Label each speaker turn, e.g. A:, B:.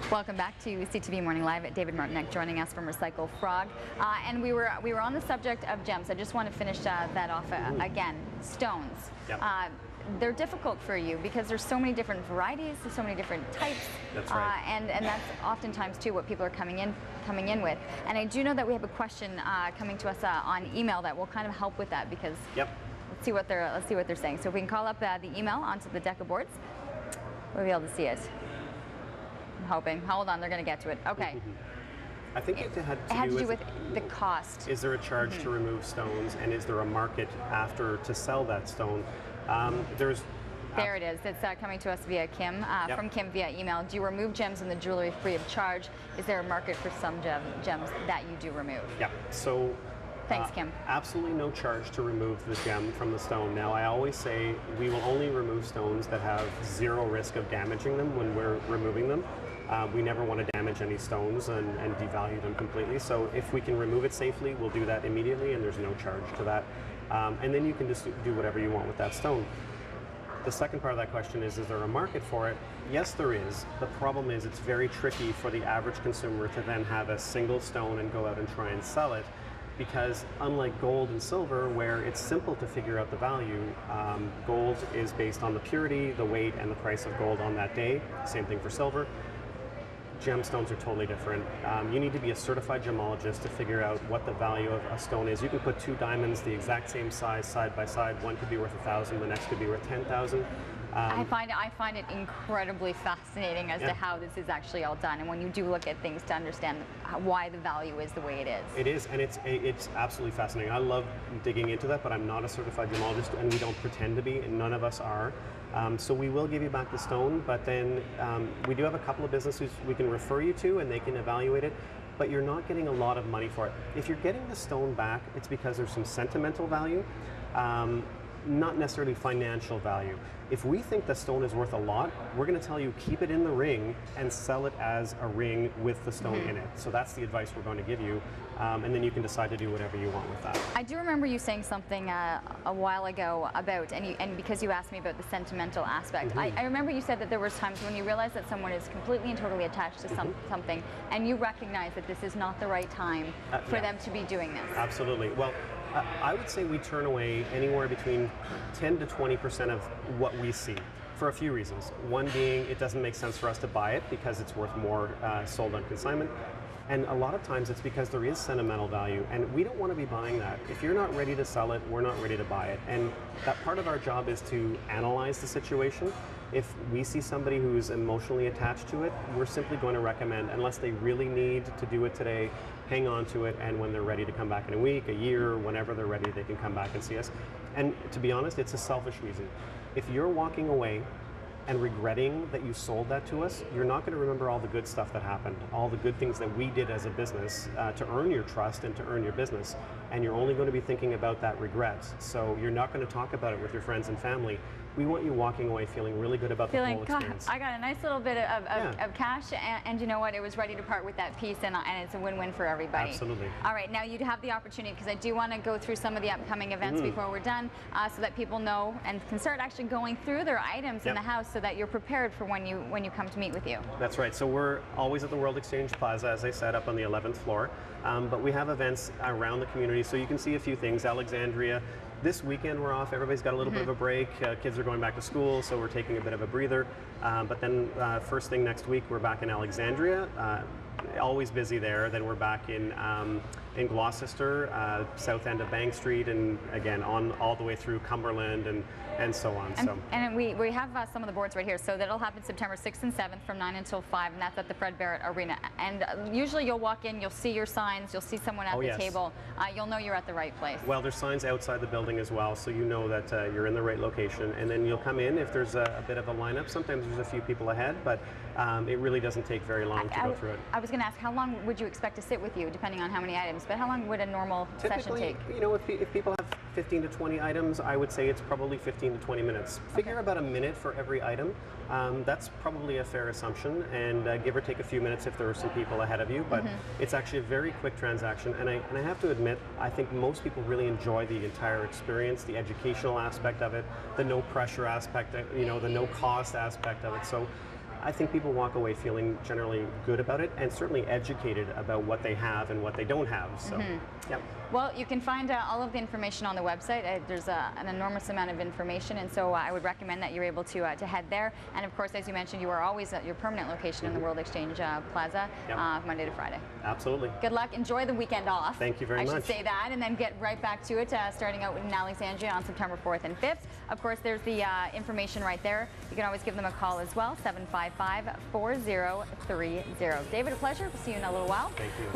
A: Welcome back to CTV Morning Live. David Martinek joining us from Recycle Frog, and we were on the subject of gems. I just want to finish that off again. Stones.
B: Yep.
A: They're difficult for you because there's so many different varieties, so many different types.
B: That's right.
A: And that's oftentimes too what people are coming in with. And I do know that we have a question coming to us on email that will kind of help with that because
B: Yep.
A: let's see what they're saying. So if we can call up the email onto the deck of boards, we'll be able to see it. I'm hoping. Hold on, they're going to get to it. Okay.
B: I think it had
A: to do with the cost.
B: Is there a charge to remove stones, and is there a market after to sell that stone? There
A: it is. It's coming to us via Kim, from Kim via email. Do you remove gems in the jewelry free of charge? Is there a market for some gems that you do remove?
B: Yeah. So.
A: Thanks, Kim.
B: Absolutely no charge to remove the gem from the stone. Now, I always say we will only remove stones that have zero risk of damaging them when we're removing them. We never want to damage any stones and devalue them completely. So if we can remove it safely, we'll do that immediately, and there's no charge to that. And then you can just do whatever you want with that stone. The second part of that question is there a market for it? Yes, there is. The problem is it's very tricky for the average consumer to then have a single stone and go out and try and sell it. Because unlike gold and silver, where it's simple to figure out the value, gold is based on the purity, the weight, and the price of gold on that day. Same thing for silver. Gemstones are totally different. You need to be a certified gemologist to figure out what the value of a stone is. You can put two diamonds the exact same size side by side. One could be worth 1,000, the next could be worth 10,000.
A: I find it incredibly fascinating as to how this is actually all done, and when you do look at things to understand why the value is the way it is.
B: It is, and it's absolutely fascinating. I love digging into that, but I'm not a certified gemologist, and we don't pretend to be, and none of us are. So we will give you back the stone, but then we do have a couple of businesses we can refer you to, and they can evaluate it. But you're not getting a lot of money for it. If you're getting the stone back, it's because there's some sentimental value. Not necessarily financial value. If we think the stone is worth a lot, we're going to tell you keep it in the ring and sell it as a ring with the stone in it. So that's the advice we're going to give you, and then you can decide to do whatever you want with that.
A: I do remember you saying something a while ago about, and because you asked me about the sentimental aspect, I remember you said that there was times when you realize that someone is completely and totally attached to something, and you recognize that this is not the right time for them to be doing this.
B: Absolutely. Well, I would say we turn away anywhere between 10 to 20% of what we see for a few reasons. One being it doesn't make sense for us to buy it because it's worth more sold on consignment. And a lot of times it's because there is sentimental value, and we don't want to be buying that. If you're not ready to sell it, we're not ready to buy it. And that part of our job is to analyze the situation. If we see somebody who's emotionally attached to it, we're simply going to recommend, unless they really need to do it today, hang on to it, and when they're ready to come back in a week, a year, whenever they're ready, they can come back and see us. And to be honest, it's a selfish reason. If you're walking away and regretting that you sold that to us, you're not going to remember all the good stuff that happened, all the good things that we did as a business to earn your trust and to earn your business. And you're only going to be thinking about that regret. So you're not going to talk about it with your friends and family. We want you walking away feeling really good about the whole experience.
A: I got a nice little bit of cash, and you know what? It was ready to part with that piece, and it's a win-win for everybody.
B: Absolutely.
A: All right, now you'd have the opportunity, because I do want to go through some of the upcoming events before we're done, so that people know and can start actually going through their items in the house, so that you're prepared for when you come to meet with you.
B: That's right. So we're always at the World Exchange Plaza, as I said, up on the 11th floor. But we have events around the community, so you can see a few things. Alexandria. This weekend we're off. Everybody's got a little bit of a break. Kids are going back to school, so we're taking a bit of a breather. But then first thing next week, we're back in Alexandria. Always busy there. Then we're back in Gloucester, south end of Bank Street, and again on all the way through Cumberland and so on.
A: And we have some of the boards right here. So that'll happen September 6th and 7th from 9 until 5, and that's at the Fred Barrett Arena. And usually you'll walk in, you'll see your signs, you'll see someone at the table. You'll know you're at the right place.
B: Well, there's signs outside the building as well, so you know that you're in the right location. And then you'll come in if there's a bit of a lineup. Sometimes there's a few people ahead, but it really doesn't take very long to go through it.
A: I was going to ask, how long would you expect to sit with you, depending on how many items? But how long would a normal session take?
B: You know, if people have 15 to 20 items, I would say it's probably 15 to 20 minutes. Figure about a minute for every item. That's probably a fair assumption, and give or take a few minutes if there are some people ahead of you, but it's actually a very quick transaction, and I have to admit, I think most people really enjoy the entire experience, the educational aspect of it, the no pressure aspect, you know, the no cost aspect of it. So I think people walk away feeling generally good about it and certainly educated about what they have and what they don't have. So, yep.
A: Well, you can find all of the information on the website. There's an enormous amount of information, and so I would recommend that you're able to head there. And of course, as you mentioned, you are always at your permanent location in the World Exchange Plaza, Monday to Friday.
B: Absolutely.
A: Good luck. Enjoy the weekend off.
B: Thank you very much.
A: I should say that, and then get right back to it, starting out in Alexandria on September 4th and 5th. Of course, there's the information right there. You can always give them a call as well, 755-4030. David, a pleasure. We'll see you in a little while.
B: Thank you.